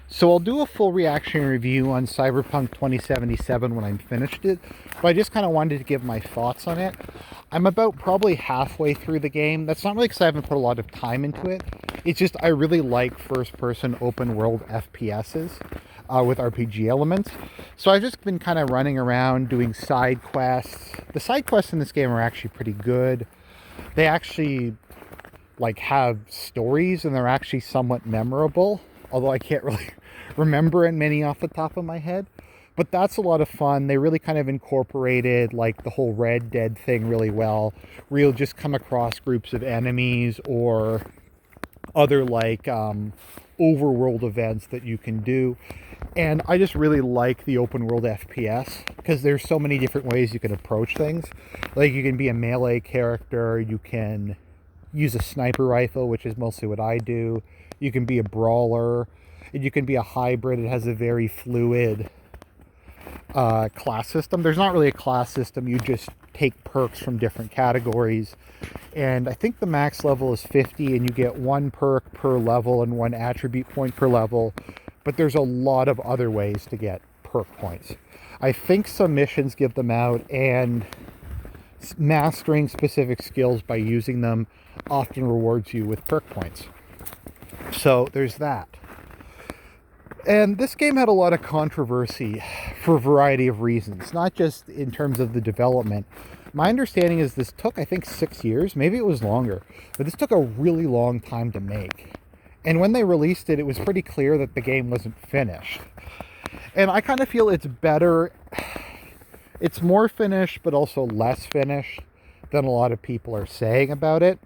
So I'll do a full reaction review on Cyberpunk 2077 when I'm finished it, but I just kind of wanted to give my thoughts on it. I'm about probably halfway through the game. That's not really because I haven't put a lot of time into it. It's just I really like first-person open-world FPSs with RPG elements. So I've just been kind of running around doing side quests. The side quests in this game are actually pretty good. They actually have stories and they're actually somewhat memorable, although I can't really remember many off the top of my head. But that's a lot of fun. They really kind of incorporated the whole Red Dead thing really well, where you'll just come across groups of enemies or other overworld events that you can do. And I just really like the open world FPS because there's so many different ways you can approach things. Like, you can be a melee character, you can use a sniper rifle, which is mostly what I do. You can be a brawler, and you can be a hybrid. It has a very fluid class system. There's not really a class system. You just take perks from different categories. And I think the max level is 50, and you get one perk per level and one attribute point per level. But there's a lot of other ways to get perk points. I think some missions give them out, and mastering specific skills by using them often rewards you with perk points. So there's that. And this game had a lot of controversy for a variety of reasons, not just in terms of the development. My understanding is this took, I think, 6 years. Maybe it was longer, but this took a really long time to make. And when they released it, it was pretty clear that the game wasn't finished. And I kind of feel it's better. It's more finished, but also less finished than a lot of people are saying about it.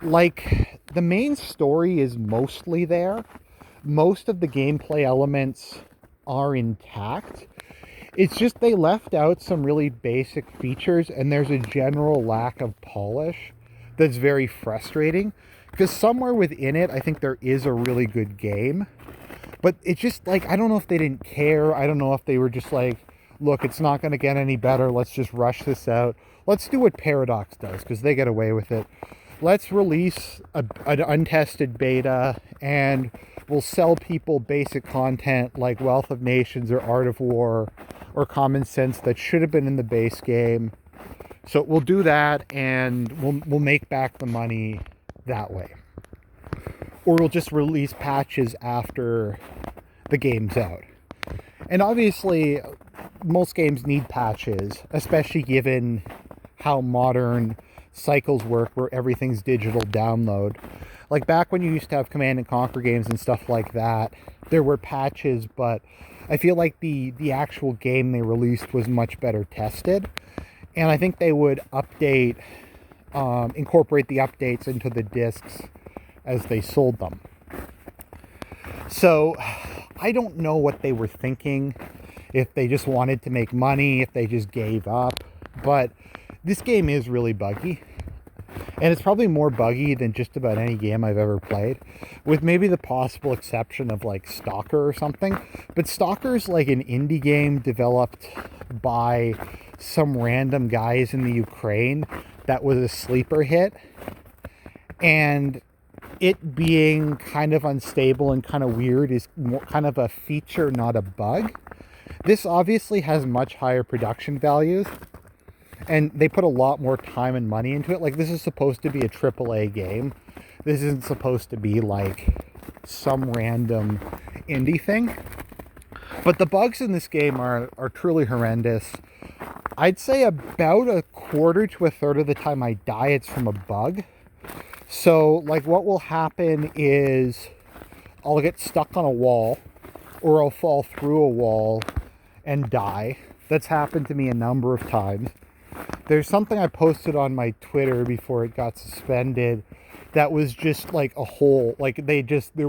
The main story is mostly there. Most of the gameplay elements are intact. It's just they left out some really basic features, and there's a general lack of polish that's very frustrating. Because somewhere within it, I think there is a really good game. But it's just I don't know if they didn't care. I don't know if they were just look, it's not going to get any better. Let's just rush this out. Let's do what Paradox does, because they get away with it. Let's release an untested beta, and we'll sell people basic content like Wealth of Nations or Art of War or Common Sense that should have been in the base game. So we'll do that, and we'll make back the money that way. Or we'll just release patches after the game's out. And obviously, most games need patches, especially given how modern cycles work, where everything's digital download. Back when you used to have Command and Conquer games and stuff like that, there were patches, but I feel like the actual game they released was much better tested. And I think they would incorporate the updates into the discs as they sold them. So I don't know what they were thinking, if they just wanted to make money, if they just gave up. But this game is really buggy. And it's probably more buggy than just about any game I've ever played, with maybe the possible exception of Stalker or something. But Stalker's an indie game developed by some random guys in the Ukraine that was a sleeper hit. And it being kind of unstable and kind of weird is more kind of a feature, not a bug. This obviously has much higher production values, and they put a lot more time and money into it. This is supposed to be a AAA game. This isn't supposed to be some random indie thing. But the bugs in this game are truly horrendous. I'd say about a quarter to a third of the time I die, it's from a bug. So, what will happen is I'll get stuck on a wall, or I'll fall through a wall and die. That's happened to me a number of times. There's something I posted on my Twitter before it got suspended that was just a hole. The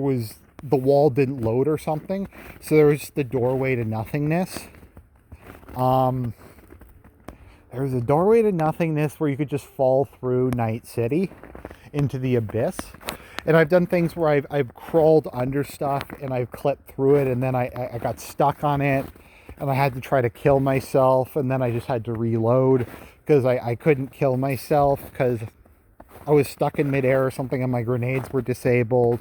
wall didn't load or something. So there was just the doorway to nothingness. There was a doorway to nothingness where you could just fall through Night City into the abyss. And I've done things where I've crawled under stuff and I've clipped through it, and then I got stuck on it, and I had to try to kill myself, and then I just had to reload because I couldn't kill myself because I was stuck in midair or something and my grenades were disabled.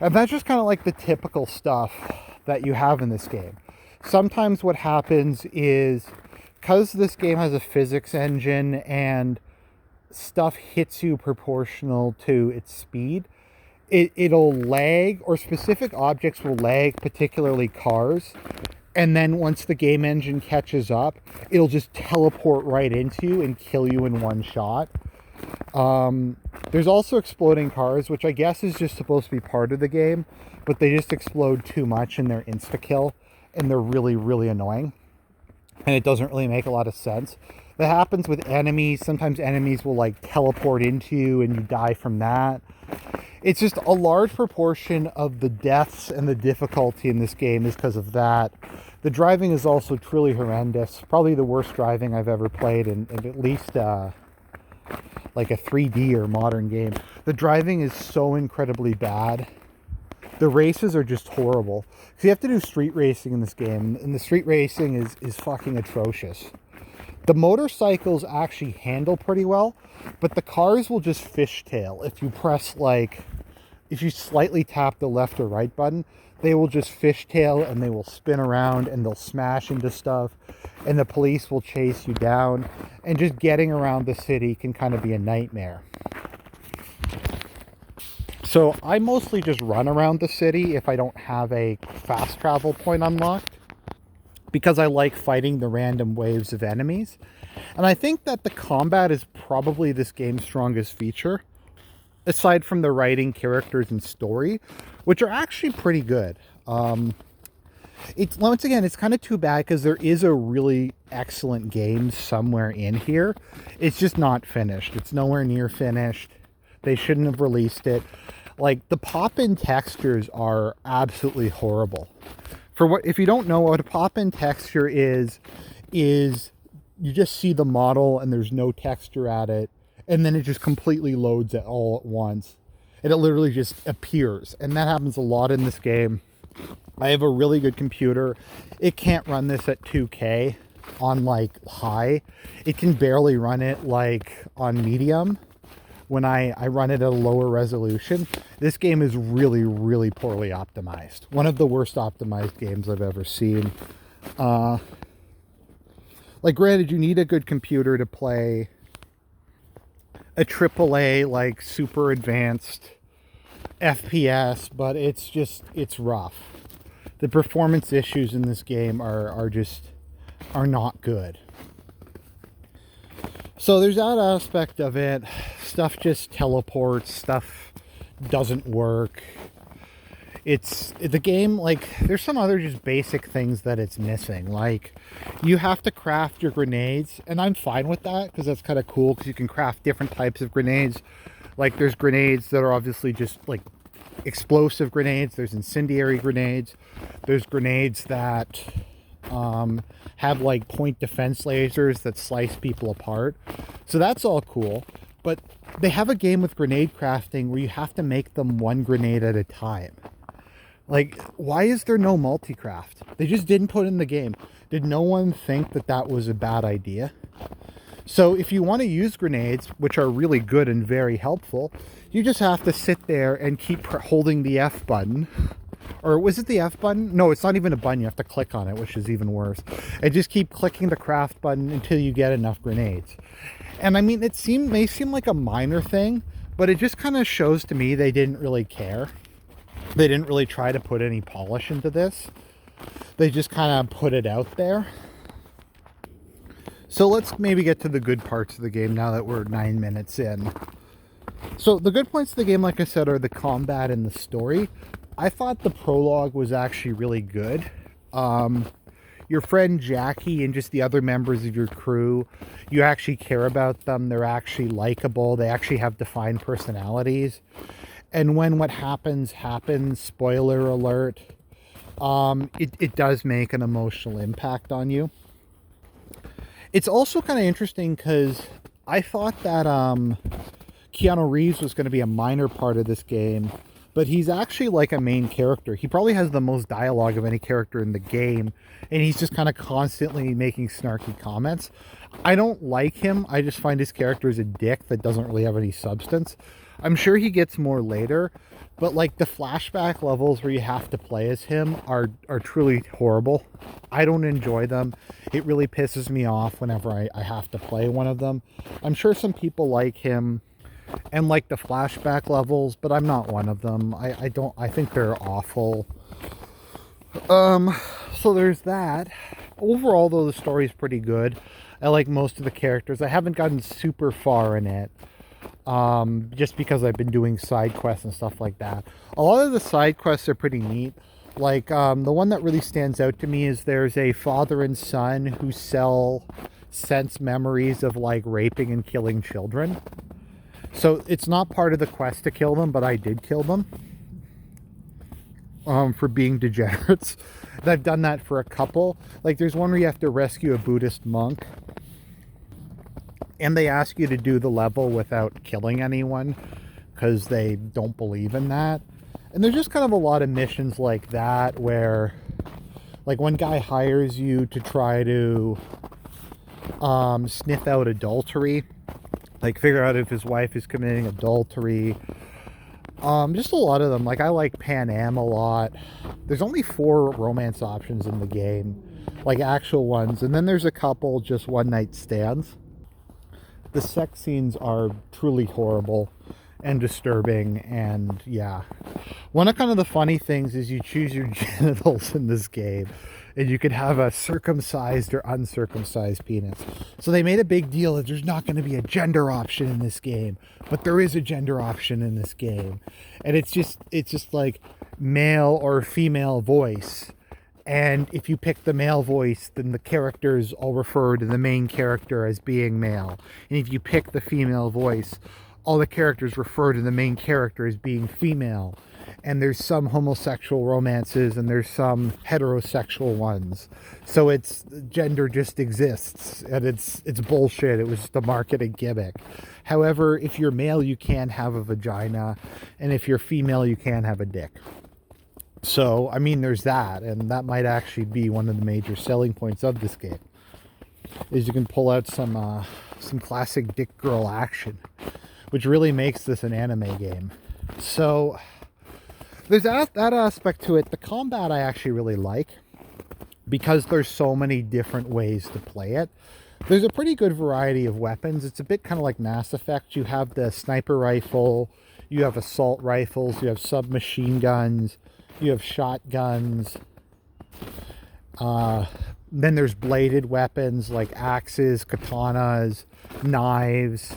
And that's just kind of like the typical stuff that you have in this game. Sometimes what happens is, because this game has a physics engine and stuff hits you proportional to its speed, it'll lag, or specific objects will lag, particularly cars. And then once the game engine catches up, it'll just teleport right into you and kill you in one shot. There's also exploding cars, which I guess is just supposed to be part of the game, but they just explode too much and they're insta-kill, and they're really, really annoying. And it doesn't really make a lot of sense. That happens with enemies. Sometimes enemies will like teleport into you and you die from that. It's just a large proportion of the deaths and the difficulty in this game is because of that. The driving is also truly horrendous. Probably the worst driving I've ever played in at least like a 3D or modern game. The driving is so incredibly bad. The races are just horrible. So you have to do street racing in this game, and the street racing is fucking atrocious. The motorcycles actually handle pretty well, but the cars will just fishtail. If you press if you slightly tap the left or right button, they will just fishtail and they will spin around and they'll smash into stuff, and the police will chase you down, and just getting around the city can kind of be a nightmare. So I mostly just run around the city if I don't have a fast travel point unlocked, because I like fighting the random waves of enemies. And I think that the combat is probably this game's strongest feature, aside from the writing, characters, and story, which are actually pretty good. It's once again, it's kind of too bad because there is a really excellent game somewhere in here. It's just not finished. It's nowhere near finished. They shouldn't have released it. Like, the pop-in textures are absolutely horrible. If you don't know what a pop-in texture is you just see the model and there's no texture at it, and then it just completely loads it all at once, and it literally just appears. And that happens a lot in this game. I have a really good computer. It can't run this at 2K on like high. It can barely run it like on medium when I run it at a lower resolution. This game is really, really poorly optimized. One of the worst optimized games I've ever seen. Like, granted, you need a good computer to play a AAA, like, super advanced FPS, but it's rough. The performance issues in this game are not good. So there's that aspect of it. Stuff just teleports, stuff doesn't work. It's the game, like, there's some other just basic things that it's missing. Like, you have to craft your grenades, and I'm fine with that because that's kind of cool, because you can craft different types of grenades. Like, there's grenades that are obviously just like explosive grenades, there's incendiary grenades, there's grenades that have like point defense lasers that slice people apart. So that's all cool. But they have a game with grenade crafting where you have to make them one grenade at a time. Like, why is there no multi-craft? They just didn't put it in the game. Did no one think that that was a bad idea? So if you want to use grenades, which are really good and very helpful, you just have to sit there and keep holding the F button. Or was it the F button? No, it's not even a button. You have to click on it, which is even worse. And just keep clicking the craft button until you get enough grenades. And I mean, may seem like a minor thing, but it just kind of shows to me they didn't really care. They didn't really try to put any polish into this. They just kind of put it out there. So let's maybe get to the good parts of the game now that we're 9 minutes in. So the good points of the game, like I said, are the combat and the story. I thought the prologue was actually really good. Your friend Jackie and just the other members of your crew, you actually care about them. They're actually likable. They actually have defined personalities. And when what happens, spoiler alert, it does make an emotional impact on you. It's also kind of interesting because I thought that Keanu Reeves was going to be a minor part of this game, but he's actually like a main character. He probably has the most dialogue of any character in the game, and he's just kind of constantly making snarky comments. I don't like him. I just find his character is a dick that doesn't really have any substance. I'm sure he gets more later, but like the flashback levels where you have to play as him are truly horrible. I don't enjoy them. It really pisses me off whenever I have to play one of them. I'm sure some people like him and like the flashback levels, but I'm not one of them. I think they're awful. So there's that. Overall, though, the story's pretty good. I like most of the characters. I haven't gotten super far in it, just because I've been doing side quests and stuff like that. A lot of the side quests are pretty neat. Like, the one that really stands out to me is there's a father and son who sense memories of, like, raping and killing children. So it's not part of the quest to kill them, but I did kill them. For being degenerates. And I've done that for a couple. Like, there's one where you have to rescue a Buddhist monk, and they ask you to do the level without killing anyone because they don't believe in that. And there's just kind of a lot of missions like that where, like, one guy hires you to try to sniff out adultery, like figure out if his wife is committing adultery. Just a lot of them. Like, I like Pan Am a lot. There's only 4 romance options in the game, like actual ones, and then there's a couple just one night stands. The sex scenes are truly horrible and disturbing, and yeah. One of kind of the funny things is you choose your genitals in this game, and you could have a circumcised or uncircumcised penis. So they made a big deal that there's not going to be a gender option in this game, but there is a gender option in this game. And it's just like male or female voice. And if you pick the male voice, then the characters all refer to the main character as being male. And if you pick the female voice, all the characters refer to the main character as being female. And there's some homosexual romances and there's some heterosexual ones. So it's gender just exists, and it's bullshit. It was just a marketing gimmick. However, if you're male, you can have a vagina, and if you're female, you can have a dick. So, I mean, there's that, and that might actually be one of the major selling points of this game, is you can pull out some classic dick girl action, which really makes this an anime game. So there's that aspect to it. The combat I actually really like, because there's so many different ways to play it. There's a pretty good variety of weapons. It's a bit kind of like Mass Effect. You have the sniper rifle, you have assault rifles, you have submachine guns, you have shotguns. Then there's bladed weapons like axes, katanas, knives,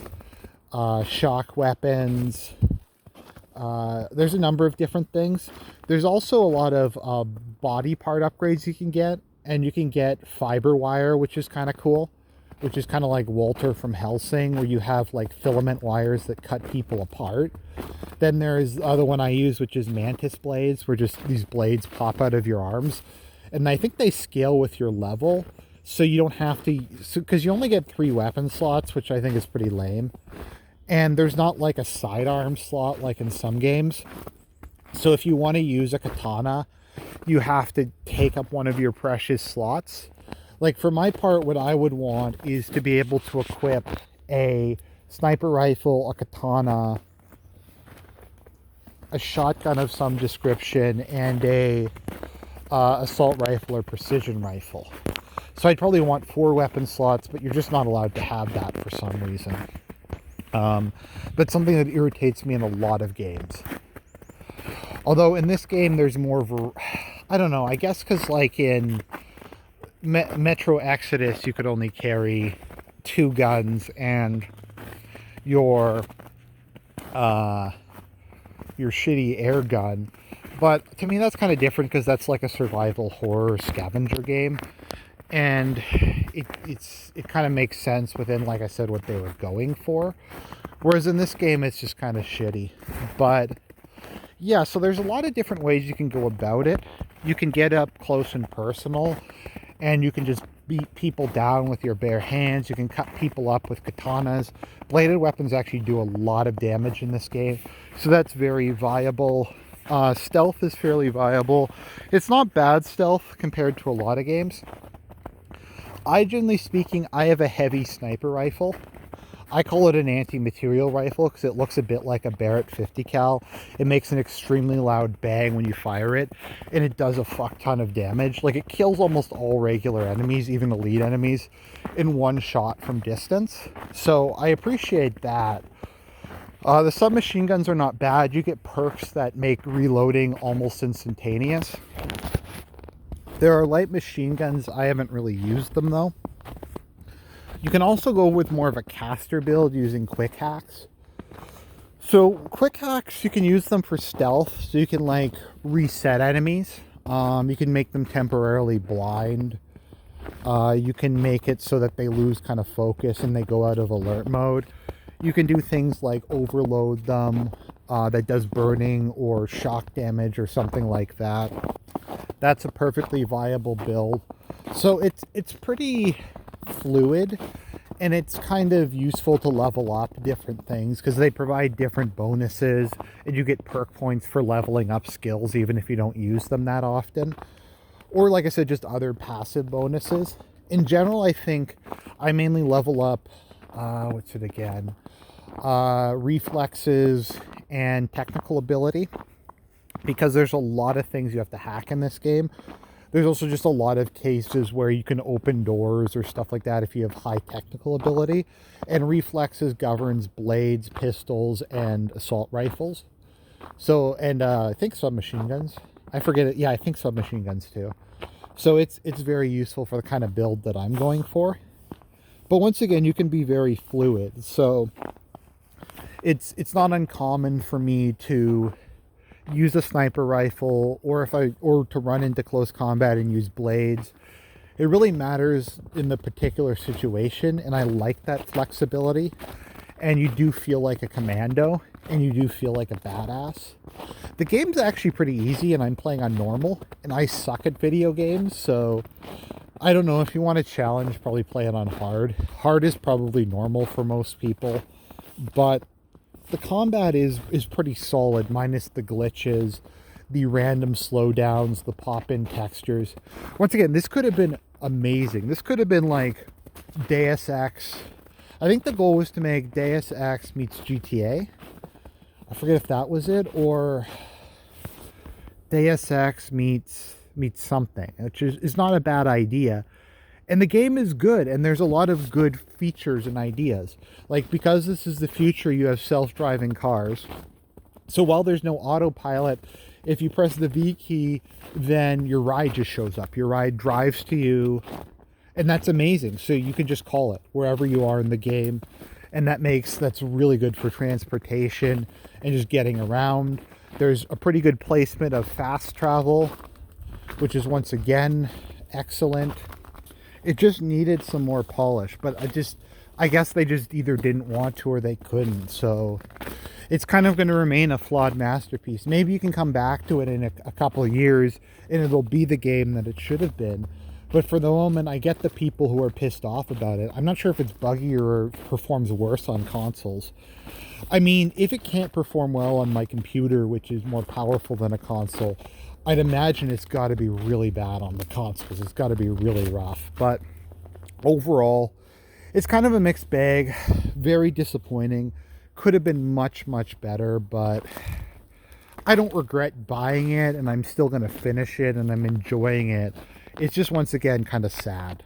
shock weapons. There's a number of different things. There's also a lot of body part upgrades you can get, and you can get fiber wire, which is kind of cool, which is kind of like Walter from Hellsing, where you have like filament wires that cut people apart. Then there's the other one I use, which is mantis blades, where just these blades pop out of your arms, and I think they scale with your level, so you don't have to, because you only get 3 weapon slots, which I think is pretty lame. And there's not like a sidearm slot like in some games. So if you want to use a katana, you have to take up one of your precious slots. Like, for my part, what I would want is to be able to equip a sniper rifle, a katana, a shotgun of some description, and a assault rifle or precision rifle. So I'd probably want 4 weapon slots, but you're just not allowed to have that for some reason. But something that irritates me in a lot of games. Although in this game there's more I don't know, I guess because like in Metro Exodus you could only carry 2 guns and your shitty air gun. But to me that's kind of different, because that's like a survival horror scavenger game. And it kind of makes sense within, like I said, what they were going for. Whereas in this game, it's just kind of shitty. But yeah, so there's a lot of different ways you can go about it. You can get up close and personal, and you can just beat people down with your bare hands. You can cut people up with katanas. Bladed weapons actually do a lot of damage in this game, so that's very viable. Stealth is fairly viable. It's not bad stealth compared to a lot of games. Generally speaking, I have a heavy sniper rifle. I call it an anti-material rifle because it looks a bit like a Barrett 50 cal. It makes an extremely loud bang when you fire it, and it does a fuck ton of damage. Like, it kills almost all regular enemies, even elite enemies, in one shot from distance. So I appreciate that. The submachine guns are not bad. You get perks that make reloading almost instantaneous. There are light machine guns. I haven't really used them though. You can also go with more of a caster build using quick hacks. So quick hacks, you can use them for stealth. So you can like reset enemies. You can make them temporarily blind. You can make it so that they lose kind of focus and they go out of alert mode. You can do things like overload them, that does burning or shock damage or something like that. That's a perfectly viable build. So it's pretty fluid, and it's kind of useful to level up different things because they provide different bonuses, and you get perk points for leveling up skills even if you don't use them that often. Or like I said, just other passive bonuses. In general, I think I mainly level up, what's it again? Reflexes and technical ability, because there's a lot of things you have to hack in this game. There's also just a lot of cases where you can open doors or stuff like that if you have high technical ability. And reflexes governs blades, pistols, and assault rifles. So, and I think submachine guns. I forget it. Yeah, I think submachine guns too. So it's very useful for the kind of build that I'm going for. But once again, you can be very fluid. So it's not uncommon for me to use a sniper rifle, or to run into close combat and use blades. It really matters in the particular situation, and I like that flexibility. And you do feel like a commando, and you do feel like a badass. The game's actually pretty easy, and I'm playing on normal, and I suck at video games, so I don't know. If you want a challenge, probably play it on hard. Hard is probably normal for most people, but the combat is pretty solid, minus the glitches, the random slowdowns, the pop-in textures. Once again, this could have been amazing. This could have been like Deus Ex. I think the goal was to make Deus Ex meets GTA. I forget if that was it, or Deus Ex meets something, which is not a bad idea. And the game is good, and there's a lot of good features and ideas. Like, because this is the future, you have self-driving cars. So while there's no autopilot, if you press the V key, then your ride just shows up. Your ride drives to you, and that's amazing. So you can just call it wherever you are in the game. And that's really good for transportation and just getting around. There's a pretty good placement of fast travel, which is once again excellent. It just needed some more polish, but I guess they just either didn't want to or they couldn't. So it's kind of going to remain a flawed masterpiece. Maybe you can come back to it in a couple of years and it'll be the game that it should have been. But for the moment, I get the people who are pissed off about it. I'm not sure if it's buggy or performs worse on consoles. I mean, if it can't perform well on my computer, which is more powerful than a console, I'd imagine it's got to be really bad on the consoles. It's got to be really rough. But overall, it's kind of a mixed bag. Very disappointing. Could have been much, much better, but I don't regret buying it, and I'm still going to finish it, and I'm enjoying it. It's just, once again, kind of sad.